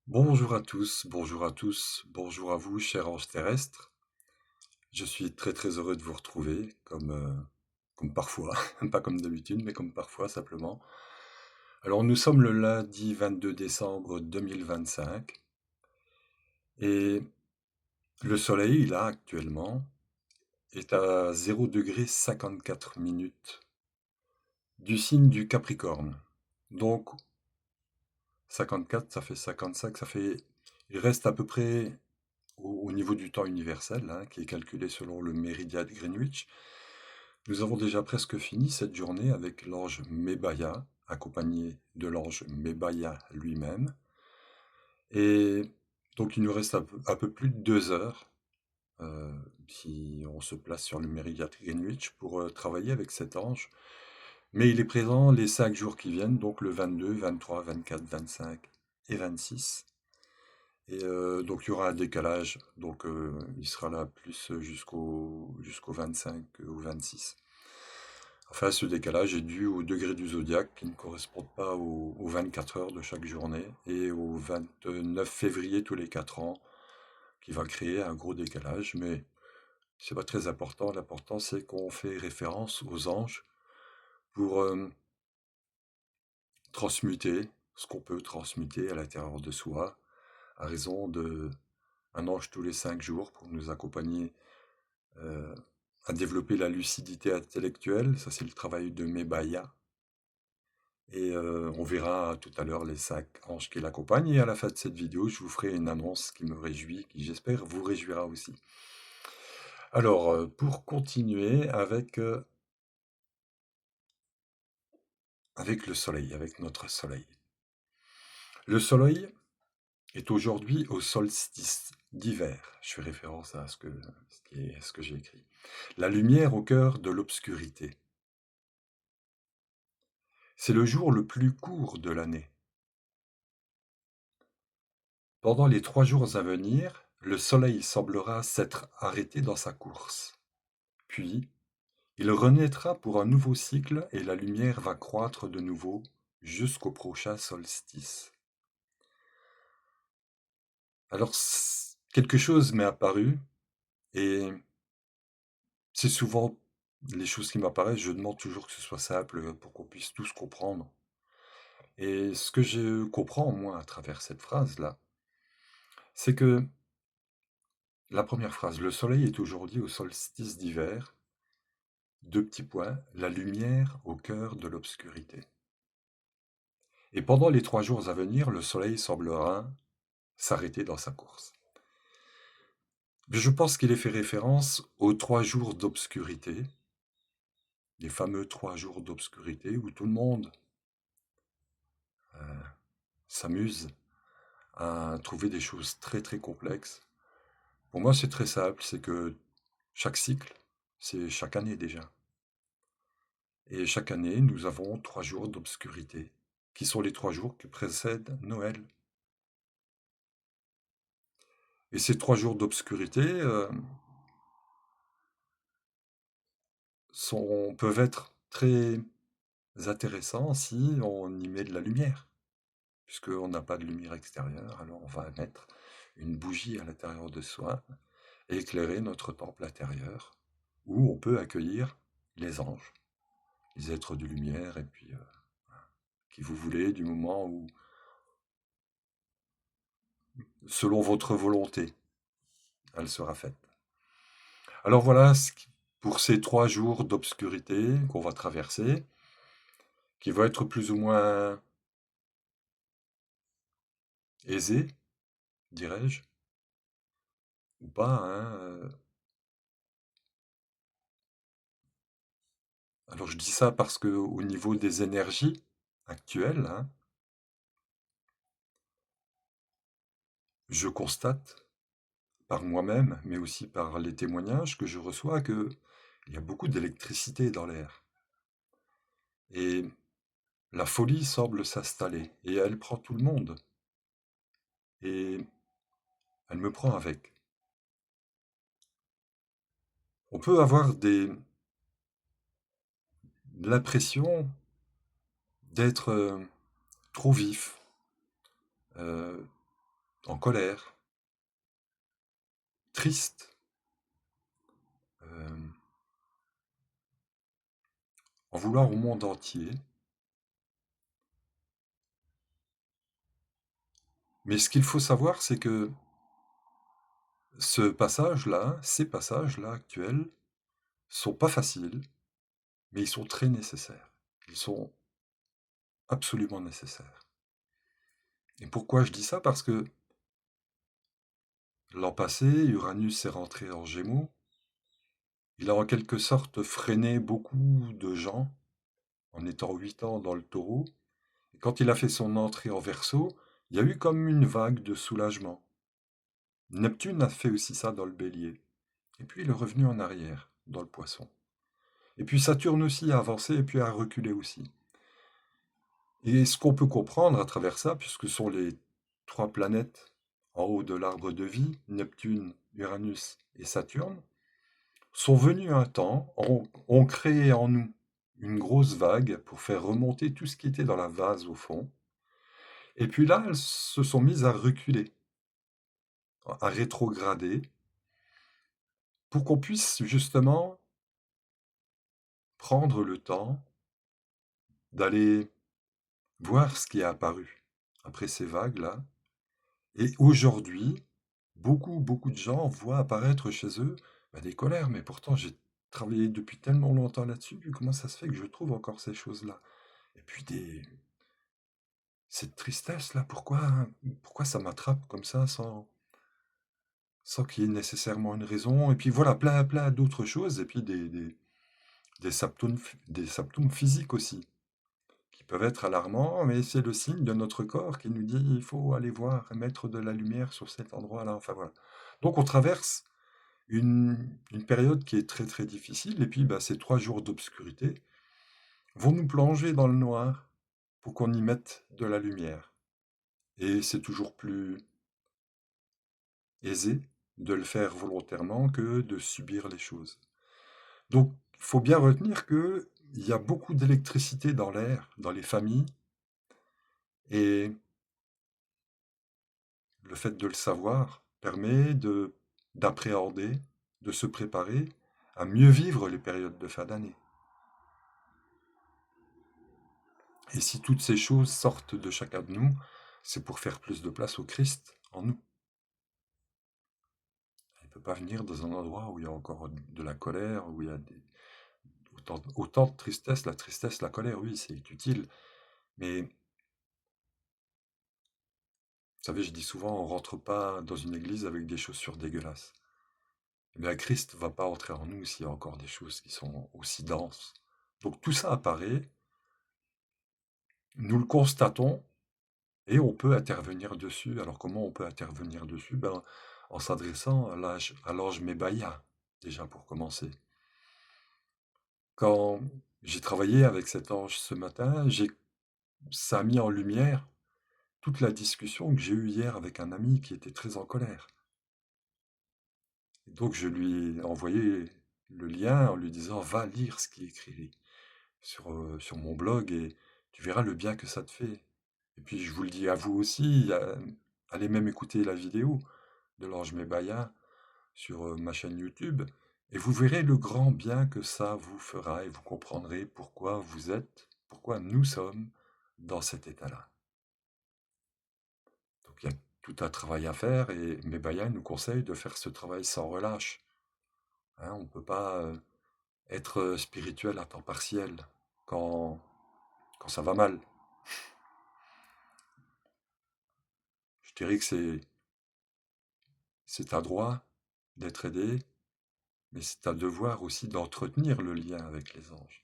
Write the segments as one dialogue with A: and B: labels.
A: bonjour à tous, bonjour à vous, chers anges terrestres. Je suis très très heureux de vous retrouver, comme parfois, pas comme d'habitude, mais comme parfois simplement. Alors nous sommes le lundi 22 décembre 2025 et le soleil, là actuellement, est à 0 degré 54 minutes du signe du Capricorne. Donc 54, ça fait 55, il reste à peu près au niveau du temps universel, hein, qui est calculé selon le méridien de Greenwich. Nous avons déjà presque fini cette journée avec l'ange Mebaya, accompagné de l'ange Mebaya lui-même. Et donc il nous reste un peu plus de 2 heures, euh, si on se place sur le méridien de Greenwich, pour travailler avec cet ange. Mais il est présent les 5 jours qui viennent, donc le 22, 23, 24, 25 et 26. Et donc il y aura un décalage, donc il sera là plus jusqu'au 25 ou 26. Enfin, ce décalage est dû au degré du zodiaque qui ne correspondent pas aux 24 heures de chaque journée et au 29 février tous les 4 ans qui va créer un gros décalage, mais c'est pas très important. L'important c'est qu'on fait référence aux anges pour transmuter ce qu'on peut transmuter à l'intérieur de soi à raison de un ange tous les 5 jours pour nous accompagner euh, à développer la lucidité intellectuelle. Ça, c'est le travail de Mebaya. Et on verra tout à l'heure les 5 anges qui l'accompagnent. Et à la fin de cette vidéo, je vous ferai une annonce qui me réjouit, qui j'espère vous réjouira aussi. Alors, pour continuer avec le soleil, avec notre soleil. Le soleil est aujourd'hui au solstice d'hiver. Je fais référence à ce que j'ai écrit. La lumière au cœur de l'obscurité. C'est le jour le plus court de l'année. Pendant les 3 jours à venir, le soleil semblera s'être arrêté dans sa course. Puis, il renaîtra pour un nouveau cycle et la lumière va croître de nouveau jusqu'au prochain solstice. Alors, quelque chose m'est apparu et c'est souvent les choses qui m'apparaissent, je demande toujours que ce soit simple pour qu'on puisse tous comprendre. Et ce que je comprends, moi, à travers cette phrase-là, c'est que la première phrase, le soleil est aujourd'hui au solstice d'hiver, deux petits points, la lumière au cœur de l'obscurité. Et pendant les 3 jours à venir, le soleil semblera s'arrêter dans sa course. Je pense qu'il est fait référence aux 3 jours d'obscurité, les fameux 3 jours d'obscurité où tout le monde euh, s'amuse à trouver des choses très très complexes. Pour moi, c'est très simple, c'est que chaque cycle, c'est chaque année déjà. Et chaque année, nous avons 3 jours d'obscurité, qui sont les 3 jours qui précèdent Noël. Et ces 3 jours d'obscurité peuvent être très intéressants si on y met de la lumière. Puisqu'on n'a pas de lumière extérieure, alors on va mettre une bougie à l'intérieur de soi et éclairer notre temple intérieur, où on peut accueillir les anges, les êtres de lumière, et puis qui vous voulez, du moment où, selon votre volonté, elle sera faite. Alors voilà pour ces 3 jours d'obscurité qu'on va traverser, qui vont être plus ou moins aisés, dirais-je, ou pas, hein. Alors je dis ça parce que au niveau des énergies actuelles, hein, je constate par moi-même, mais aussi par les témoignages que je reçois, qu'il y a beaucoup d'électricité dans l'air. Et la folie semble s'installer, et elle prend tout le monde, et elle me prend avec. On peut avoir l'impression d'être trop vif, euh, en colère, triste, euh, en vouloir au monde entier. Mais ce qu'il faut savoir, c'est que ce passage-là, ces passages-là actuels, sont pas faciles, mais ils sont très nécessaires. Ils sont absolument nécessaires. Et pourquoi je dis ça? Parce que l'an passé, Uranus est rentré en Gémeaux. Il a en quelque sorte freiné beaucoup de gens en étant 8 ans dans le Taureau. Et quand il a fait son entrée en Verseau, il y a eu comme une vague de soulagement. Neptune a fait aussi ça dans le Bélier. Et puis il est revenu en arrière dans le Poisson. Et puis Saturne aussi a avancé et puis a reculé aussi. Et ce qu'on peut comprendre à travers ça, puisque ce sont les trois planètes en haut de l'arbre de vie, Neptune, Uranus et Saturne, sont venus un temps, ont créé en nous une grosse vague pour faire remonter tout ce qui était dans la vase au fond. Et puis là, elles se sont mises à reculer, à rétrograder, pour qu'on puisse justement prendre le temps d'aller voir ce qui est apparu après ces vagues-là. Et aujourd'hui, beaucoup de gens voient apparaître chez eux des colères, mais pourtant j'ai travaillé depuis tellement longtemps là-dessus, comment ça se fait que je trouve encore ces choses-là? Et puis cette tristesse-là, pourquoi ça m'attrape comme ça sans qu'il y ait nécessairement une raison? Et puis voilà, plein d'autres choses, et puis des symptômes physiques aussi, qui peuvent être alarmants, mais c'est le signe de notre corps qui nous dit il faut aller voir et mettre de la lumière sur cet endroit-là. Enfin voilà. Donc on traverse une période qui est très très difficile, et puis ces 3 jours d'obscurité vont nous plonger dans le noir pour qu'on y mette de la lumière. Et c'est toujours plus aisé de le faire volontairement que de subir les choses. Donc il faut bien retenir qu'il y a beaucoup d'électricité dans l'air, dans les familles, et le fait de le savoir permet d'appréhender, de se préparer à mieux vivre les périodes de fin d'année. Et si toutes ces choses sortent de chacun de nous, c'est pour faire plus de place au Christ en nous. Il ne peut pas venir dans un endroit où il y a encore de la colère, où il y a autant de tristesse. La tristesse, la colère, oui, c'est utile. Mais, vous savez, je dis souvent, on ne rentre pas dans une église avec des chaussures dégueulasses. Eh bien, Christ ne va pas entrer en nous s'il y a encore des choses qui sont aussi denses. Donc tout ça apparaît, nous le constatons, et on peut intervenir dessus. Alors comment on peut intervenir dessus? En s'adressant à l'ange Mébaya, déjà pour commencer. Quand j'ai travaillé avec cet ange ce matin, ça a mis en lumière toute la discussion que j'ai eue hier avec un ami qui était très en colère. Et donc je lui ai envoyé le lien en lui disant va lire ce qui est écrit sur mon blog et tu verras le bien que ça te fait. Et puis je vous le dis à vous aussi, allez même écouter la vidéo de l'ange Mébaya sur ma chaîne YouTube, et vous verrez le grand bien que ça vous fera, et vous comprendrez pourquoi nous sommes dans cet état-là. Donc il y a tout un travail à faire, et Mébaya nous conseille de faire ce travail sans relâche. Hein, on ne peut pas être spirituel à temps partiel quand, quand ça va mal. Je dirais que c'est un droit d'être aidé, mais c'est un devoir aussi d'entretenir le lien avec les anges.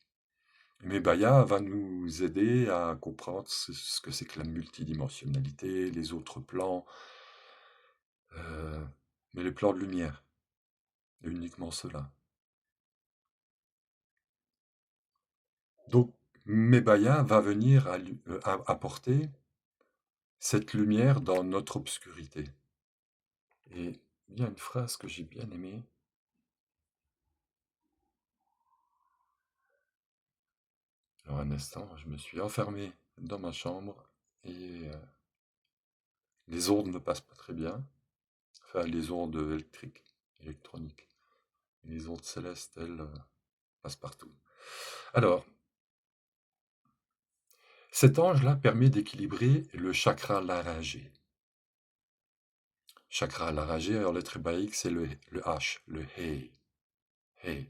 A: Mais Baya va nous aider à comprendre ce que c'est que la multidimensionnalité, les autres plans, euh, mais les plans de lumière, et uniquement cela. Donc, Mebaya va venir apporter cette lumière dans notre obscurité. Et il y a une phrase que j'ai bien aimée. Alors un instant, je me suis enfermé dans ma chambre et les ondes ne passent pas très bien, enfin les ondes électriques, électroniques. Et les ondes célestes, elles, passent partout. Alors, cet ange-là permet d'équilibrer le chakra laryngé. Chakra laryngé, en lettres hébraïques, c'est le H, le He. He.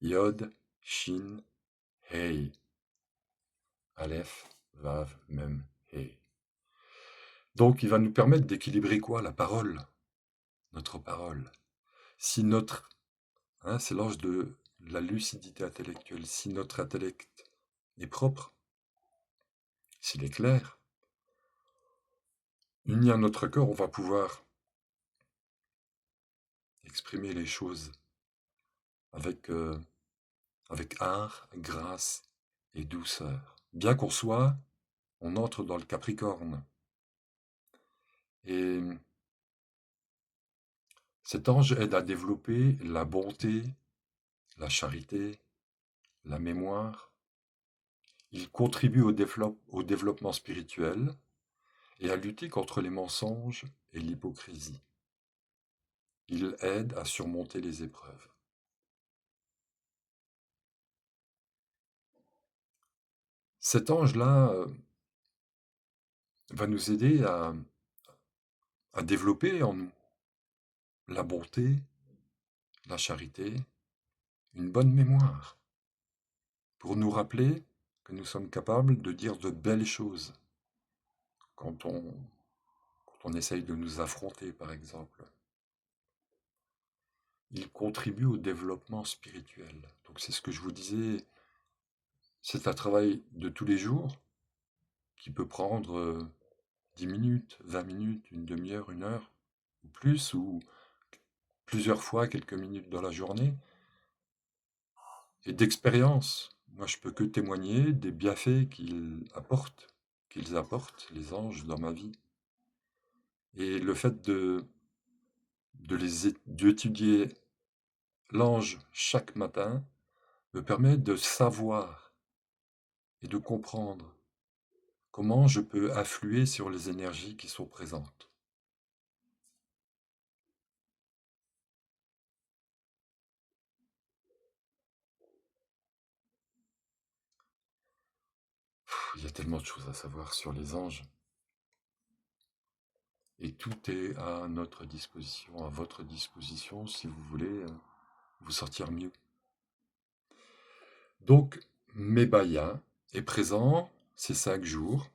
A: Yod, Shin, Hei. Aleph, Vav, Mem, He. Donc, il va nous permettre d'équilibrer quoi? La parole, notre parole. Si notre, c'est l'ange de la lucidité intellectuelle. Si notre intellect est propre, s'il est clair, uni à notre corps, on va pouvoir exprimer les choses avec, avec art, grâce et douceur. Bien qu'on soit, on entre dans le Capricorne. Et cet ange aide à développer la bonté, la charité, la mémoire. Il contribue au développement spirituel et à lutter contre les mensonges et l'hypocrisie. Il aide à surmonter les épreuves. Cet ange-là va nous aider à développer en nous la bonté, la charité, une bonne mémoire, pour nous rappeler que nous sommes capables de dire de belles choses quand on essaye de nous affronter, par exemple. Il contribue au développement spirituel. Donc c'est ce que je vous disais, c'est un travail de tous les jours qui peut prendre 10 minutes, 20 minutes, une demi-heure, une heure, ou plus, ou plusieurs fois, quelques minutes dans la journée. Et d'expérience, moi je peux que témoigner des bienfaits qu'ils apportent, les anges, dans ma vie. Et le fait d'étudier l'ange chaque matin me permet de savoir et de comprendre comment je peux influer sur les énergies qui sont présentes. Il y a tellement de choses à savoir sur les anges. Et tout est à notre disposition, à votre disposition, si vous voulez vous sortir mieux. Donc, Mebaya est présent ces 5 jours.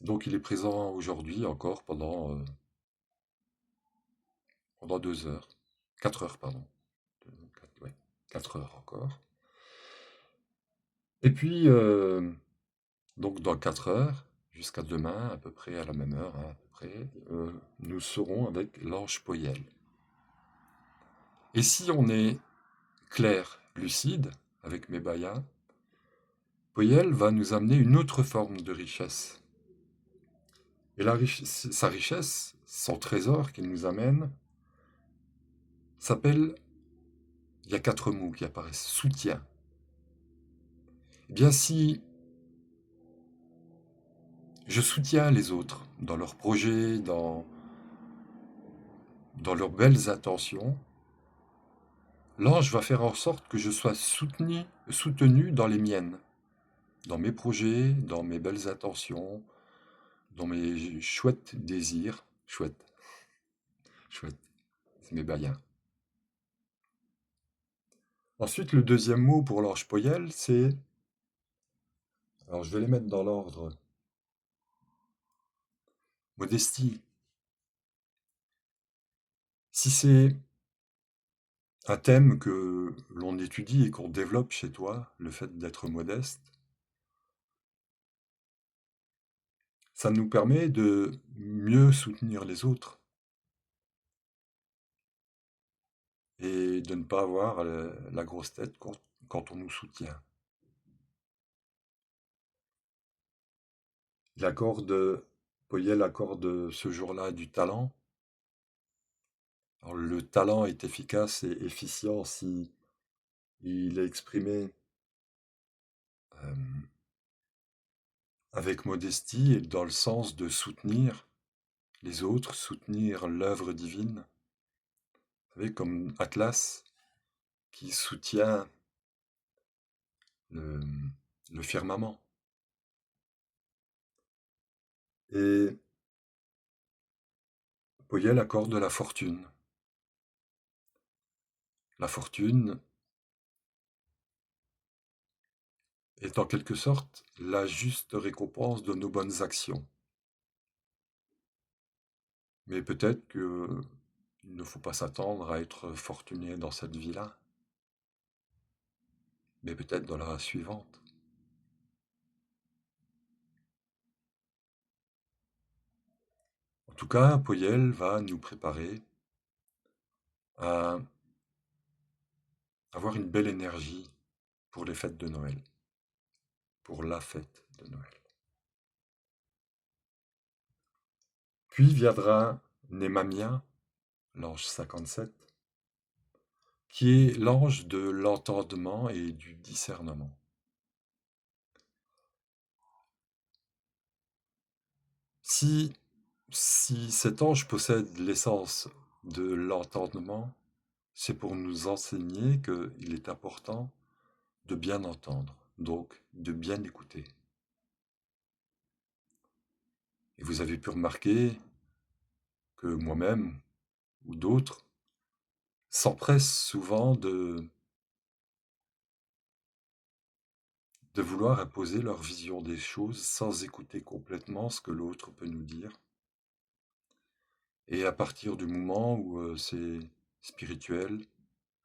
A: Donc, il est présent aujourd'hui encore pendant 2 heures. 4 heures, pardon. 4 heures encore. Et puis, donc dans 4 heures, jusqu'à demain, à peu près à la même heure, à peu près, nous serons avec l'ange Poyel. Et si on est clair, lucide, avec Mebaya, Poyel va nous amener une autre forme de richesse. Et sa richesse, son trésor qu'il nous amène, s'appelle, il y a 4 mots qui apparaissent, soutien. Eh bien, si je soutiens les autres dans leurs projets, dans leurs belles intentions, l'ange va faire en sorte que je sois soutenu dans les miennes, dans mes projets, dans mes belles intentions, dans mes chouettes désirs. Chouette, chouette, c'est mes baïens. Ensuite, le deuxième mot pour l'ange Poyel, c'est... Alors, je vais les mettre dans l'ordre. Modestie. Si c'est un thème que l'on étudie et qu'on développe chez toi, le fait d'être modeste, ça nous permet de mieux soutenir les autres et de ne pas avoir la grosse tête quand on nous soutient. Poyel accorde ce jour-là du talent. Alors, le talent est efficace et efficient si il est exprimé avec modestie et dans le sens de soutenir les autres, soutenir l'œuvre divine. Vous savez, comme Atlas qui soutient le, le firmament. Et Poyel accorde la fortune. La fortune est en quelque sorte la juste récompense de nos bonnes actions. Mais peut-être que il ne faut pas s'attendre à être fortuné dans cette vie-là, mais peut-être dans la suivante. En tout cas, Poyel va nous préparer à avoir une belle énergie pour les fêtes de Noël, pour la fête de Noël. Puis viendra Némamia, l'ange 57, qui est l'ange de l'entendement et du discernement. Si, si cet ange possède l'essence de l'entendement, c'est pour nous enseigner qu'il est important de bien entendre, donc de bien écouter. Et vous avez pu remarquer que moi-même ou d'autres s'empressent souvent de vouloir imposer leur vision des choses sans écouter complètement ce que l'autre peut nous dire. Et à partir du moment où c'est spirituel,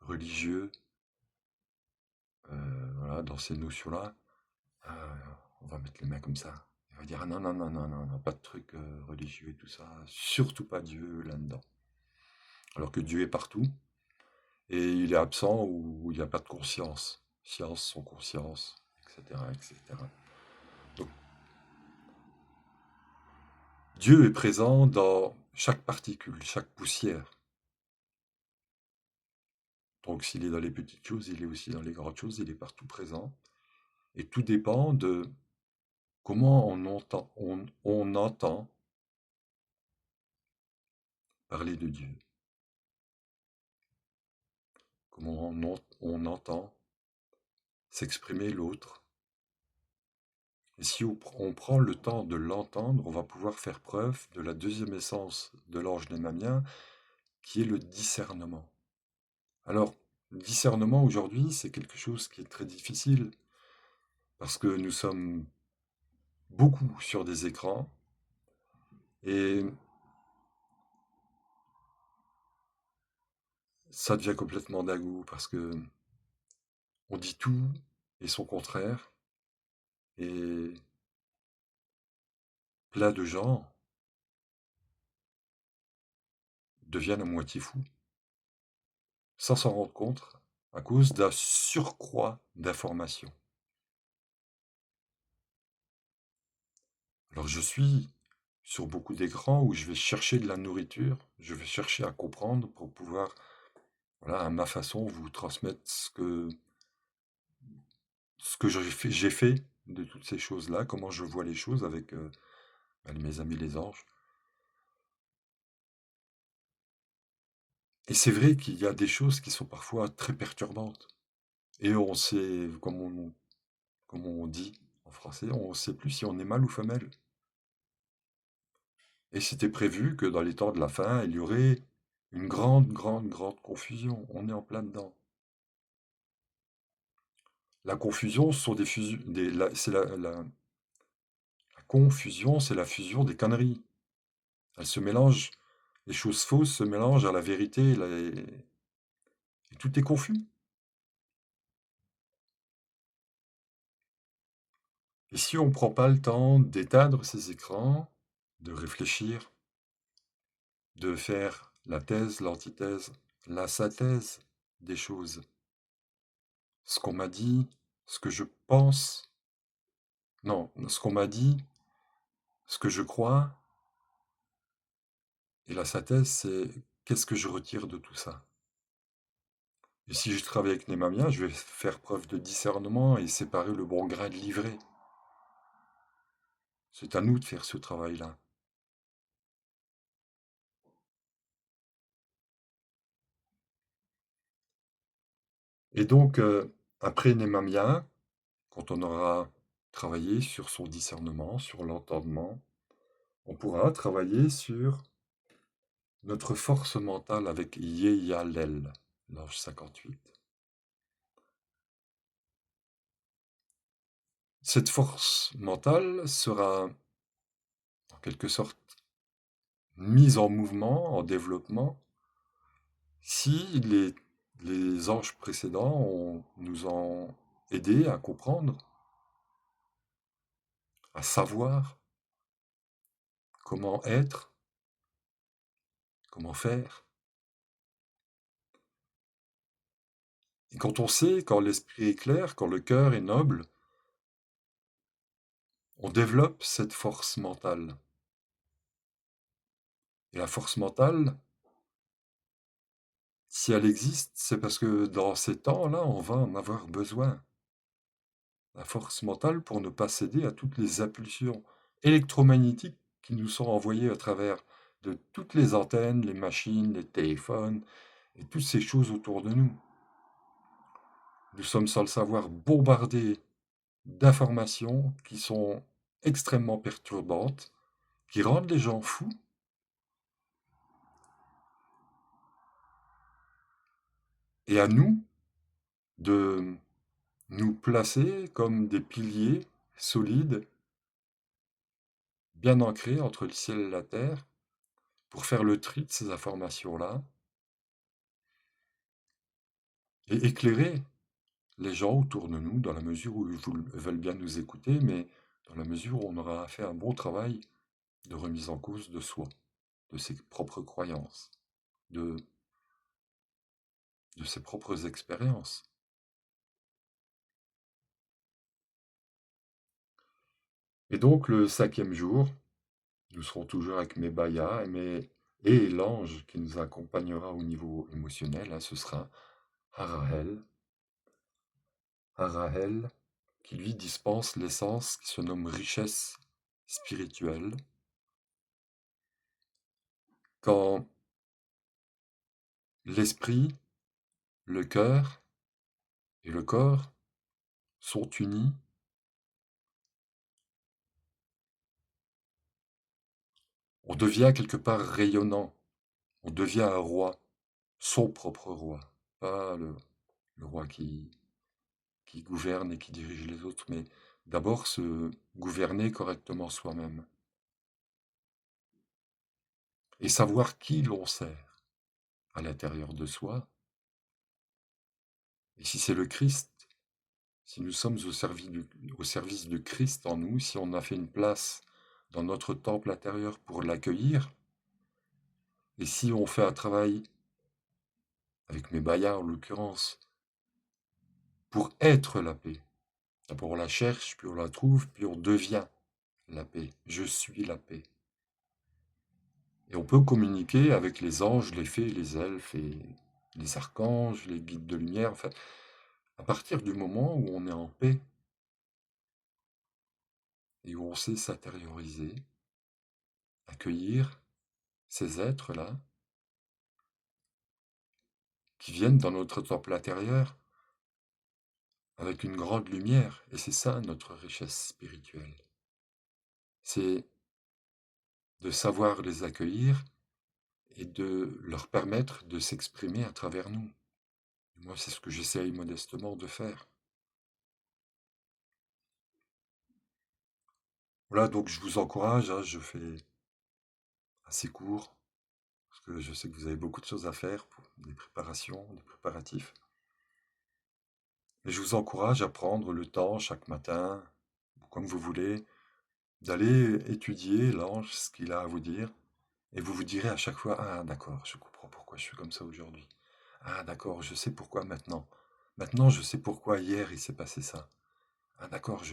A: religieux, voilà, dans ces notions-là, euh, on va mettre les mains comme ça. On va dire ah non, non, non, non, non, non, pas de truc religieux et tout ça, surtout pas Dieu là-dedans. Alors que Dieu est partout et il est absent où il n'y a pas de conscience. Science, sans conscience, etc., etc. Donc Dieu est présent dans chaque particule, chaque poussière. Donc s'il est dans les petites choses, il est aussi dans les grandes choses, il est partout présent. Et tout dépend de comment on entend parler de Dieu. Comment on entend s'exprimer l'autre. Et si on prend le temps de l'entendre, on va pouvoir faire preuve de la deuxième essence de l'ange némamien, qui est le discernement. Alors, le discernement aujourd'hui, c'est quelque chose qui est très difficile, parce que nous sommes beaucoup sur des écrans, et ça devient complètement dingue, parce que on dit tout et son contraire, et plein de gens deviennent à moitié fous, sans s'en rendre compte, à cause d'un surcroît d'informations. Alors je suis sur beaucoup d'écrans où je vais chercher de la nourriture, je vais chercher à comprendre pour pouvoir, voilà, à ma façon, vous transmettre ce que j'ai fait de toutes ces choses-là, comment je vois les choses avec mes amis les anges. Et c'est vrai qu'il y a des choses qui sont parfois très perturbantes. Et on sait, comme on dit en français, on ne sait plus si on est mâle ou femelle. Et c'était prévu que dans les temps de la fin, il y aurait une grande, grande, grande confusion. On est en plein dedans. La confusion, ce sont c'est la confusion, c'est la fusion des conneries. Elles se mélangent, les choses fausses se mélangent à la vérité, et tout est confus. Et si on ne prend pas le temps d'éteindre ces écrans, de réfléchir, de faire la thèse, l'antithèse, la synthèse des choses, ce qu'on m'a dit, ce que je pense, non, ce qu'on m'a dit, ce que je crois, et la synthèse, c'est qu'est-ce que je retire de tout ça. Et si je travaille avec Némamia, je vais faire preuve de discernement et séparer le bon grain de l'ivraie. C'est à nous de faire ce travail-là. Et donc, après Némamia, quand on aura travaillé sur son discernement, sur l'entendement, on pourra travailler sur notre force mentale avec Yeyalel, l'ange 58. Cette force mentale sera en quelque sorte mise en mouvement, en développement, si les anges précédents nous ont aidés à comprendre, à savoir comment être, comment faire. Et quand on sait, quand l'esprit est clair, quand le cœur est noble, on développe cette force mentale. Et la force mentale, si elle existe, c'est parce que dans ces temps-là, on va en avoir besoin. La force mentale pour ne pas céder à toutes les impulsions électromagnétiques qui nous sont envoyées à travers de toutes les antennes, les machines, les téléphones et toutes ces choses autour de nous. Nous sommes sans le savoir bombardés d'informations qui sont extrêmement perturbantes, qui rendent les gens fous. Et à nous de nous placer comme des piliers solides, bien ancrés entre le ciel et la terre, pour faire le tri de ces informations-là et éclairer les gens autour de nous dans la mesure où ils veulent bien nous écouter, mais dans la mesure où on aura fait un bon travail de remise en cause de soi, de ses propres croyances, de, de ses propres expériences. Et donc le 5e jour, nous serons toujours avec mes bayas et l'ange qui nous accompagnera au niveau émotionnel, hein, ce sera Arahel. Arahel qui lui dispense l'essence qui se nomme richesse spirituelle. Quand l'esprit, le cœur et le corps sont unis, on devient quelque part rayonnant, on devient un roi, son propre roi, pas le roi qui gouverne et qui dirige les autres, mais d'abord se gouverner correctement soi-même et savoir qui l'on sert à l'intérieur de soi. Et si c'est le Christ, si nous sommes au service du Christ en nous, si on a fait une place dans notre temple intérieur pour l'accueillir, et si on fait un travail, avec mes bayas en l'occurrence, pour être la paix, d'abord on la cherche, puis on la trouve, puis on devient la paix. Je suis la paix. Et on peut communiquer avec les anges, les fées, les elfes et les archanges, les guides de lumière, enfin, à partir du moment où on est en paix et où on sait s'intérioriser, accueillir ces êtres-là qui viennent dans notre temple intérieur avec une grande lumière. Et c'est ça notre richesse spirituelle. C'est de savoir les accueillir et de leur permettre de s'exprimer à travers nous. Moi, c'est ce que j'essaye modestement de faire. Voilà, donc je vous encourage, hein, je fais assez court, parce que je sais que vous avez beaucoup de choses à faire, pour des préparations, des préparatifs. Mais je vous encourage à prendre le temps chaque matin, ou comme vous voulez, d'aller étudier l'ange, ce qu'il a à vous dire, et vous vous direz à chaque fois, ah d'accord, je comprends pourquoi je suis comme ça aujourd'hui. Ah d'accord, je sais pourquoi maintenant. Maintenant, je sais pourquoi hier il s'est passé ça. Ah d'accord,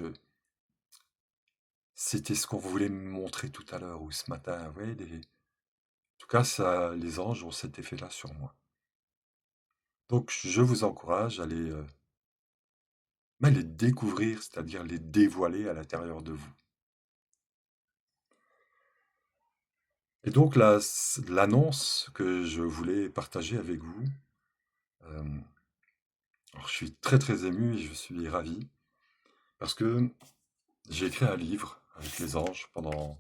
A: c'était ce qu'on voulait me montrer tout à l'heure ou ce matin. Vous voyez, en tout cas, ça, les anges ont cet effet-là sur moi. Donc, je vous encourage à les découvrir, c'est-à-dire les dévoiler à l'intérieur de vous. Et donc, l'annonce que je voulais partager avec vous, euh, Alors, je suis très très ému et je suis ravi parce que j'ai écrit un livre avec les anges pendant...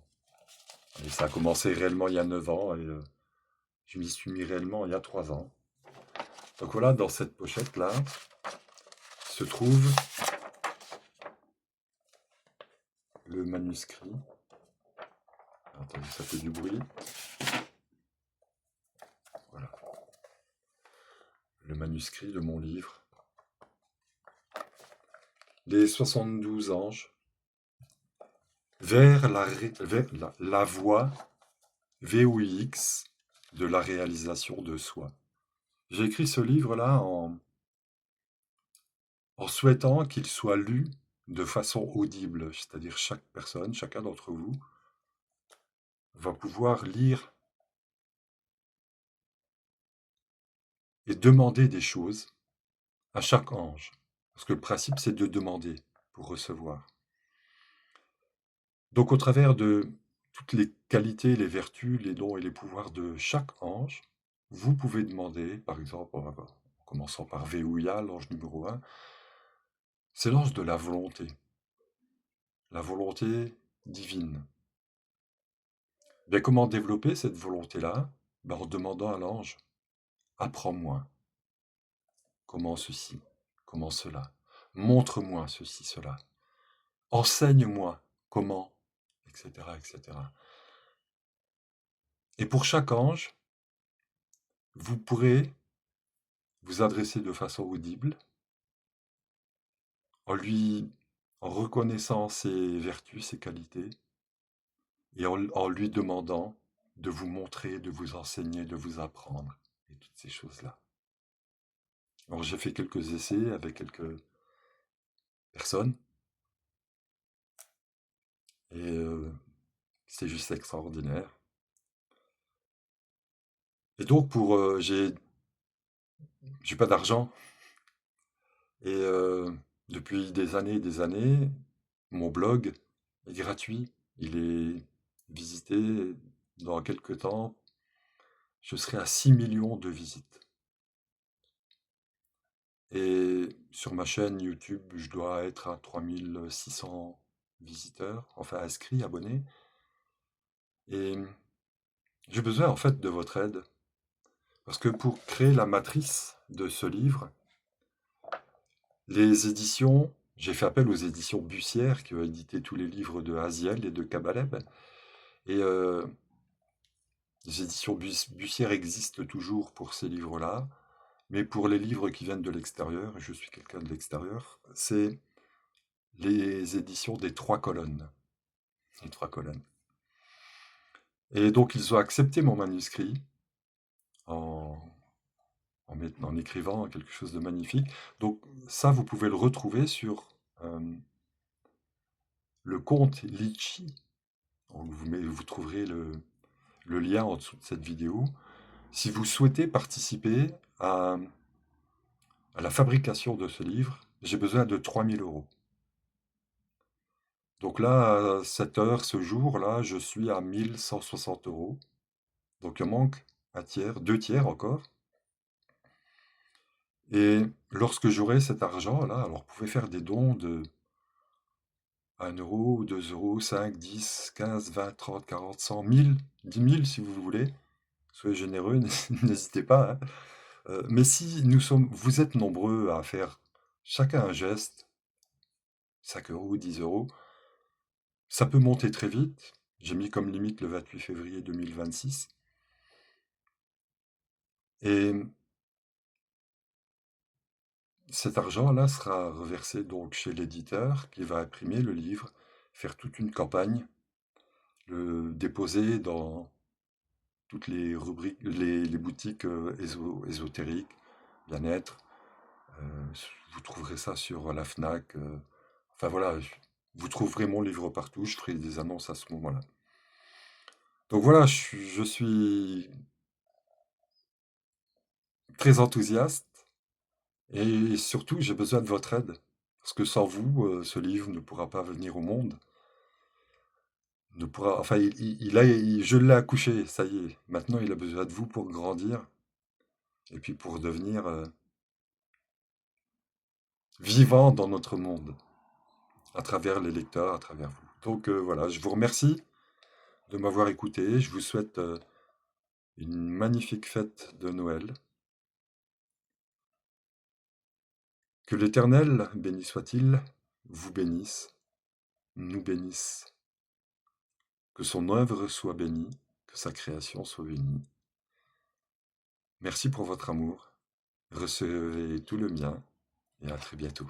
A: Et ça a commencé réellement il y a 9 ans et je m'y suis mis réellement il y a 3 ans. Donc voilà, dans cette pochette-là se trouve le manuscrit. Attendez, ça fait du bruit. Voilà, le manuscrit de mon livre. Les 72 anges vers la voie VOIX de la réalisation de soi. J'ai écrit ce livre-là en souhaitant qu'il soit lu de façon audible, c'est-à-dire chaque personne, chacun d'entre vous, va pouvoir lire et demander des choses à chaque ange. Parce que le principe, c'est de demander pour recevoir. Donc au travers de toutes les qualités, les vertus, les dons et les pouvoirs de chaque ange, vous pouvez demander, par exemple, en commençant par Véouya, l'ange numéro 1, c'est l'ange de la volonté divine. Mais comment développer cette volonté-là? En demandant à l'ange, apprends-moi comment ceci, comment cela, montre-moi ceci, cela, enseigne-moi comment, etc., etc. Et pour chaque ange, vous pourrez vous adresser de façon audible, en reconnaissant ses vertus, ses qualités, et en lui demandant de vous montrer, de vous enseigner, de vous apprendre, et toutes ces choses-là. Alors j'ai fait quelques essais avec quelques personnes, et c'est juste extraordinaire. Et donc j'ai pas d'argent, et depuis des années, mon blog est gratuit. Il est visité dans quelques temps. Je serai à 6 millions de visites. Et sur ma chaîne YouTube, je dois être à 3600 visiteurs, enfin inscrits, abonnés. Et j'ai besoin en fait de votre aide. Parce que pour créer la matrice de ce livre, j'ai fait appel aux éditions Bussière qui ont édité tous les livres de Aziel et de Kabaleb. Et les éditions Bussière existent toujours pour ces livres-là. Mais pour les livres qui viennent de l'extérieur, et je suis quelqu'un de l'extérieur, c'est les éditions des 3 colonnes. Les 3 colonnes. Et donc ils ont accepté mon manuscrit en, en écrivant quelque chose de magnifique. Donc ça, vous pouvez le retrouver sur le compte Litchi. Vous trouverez le lien en dessous de cette vidéo. Si vous souhaitez participer à la fabrication de ce livre, j'ai besoin de 3000 euros. Donc là, à cette heure, ce jour-là, je suis à 1160 euros. Donc il manque un tiers, 2 tiers encore. Et lorsque j'aurai cet argent-là, alors vous pouvez faire des dons de 1 euro, 2 euros, 5, 10, 15, 20, 30, 40, 100, 1000, 10 000 si vous voulez. Soyez généreux, n'hésitez pas, hein. Mais si vous êtes nombreux à faire chacun un geste, 5 euros, 10 euros, ça peut monter très vite. J'ai mis comme limite le 28 février 2026. Et cet argent-là sera reversé donc chez l'éditeur qui va imprimer le livre, faire toute une campagne, le déposer dans toutes les rubriques, les boutiques ésotériques, bien-être. Euh, Vous trouverez ça sur la Fnac. Enfin voilà, vous trouverez mon livre partout. Je ferai des annonces à ce moment-là. Donc voilà, je suis très enthousiaste et surtout j'ai besoin de votre aide. Parce que sans vous, ce livre ne pourra pas venir au monde. Ne pourra, enfin, je l'ai accouché, ça y est. Maintenant, il a besoin de vous pour grandir et puis pour devenir vivant dans notre monde, à travers les lecteurs, à travers vous. Donc voilà, je vous remercie de m'avoir écouté. Je vous souhaite une magnifique fête de Noël. Que l'Éternel, béni soit-il, vous bénisse, nous bénisse. Que son œuvre soit bénie, que sa création soit bénie. Merci pour votre amour. Recevez tout le mien et à très bientôt.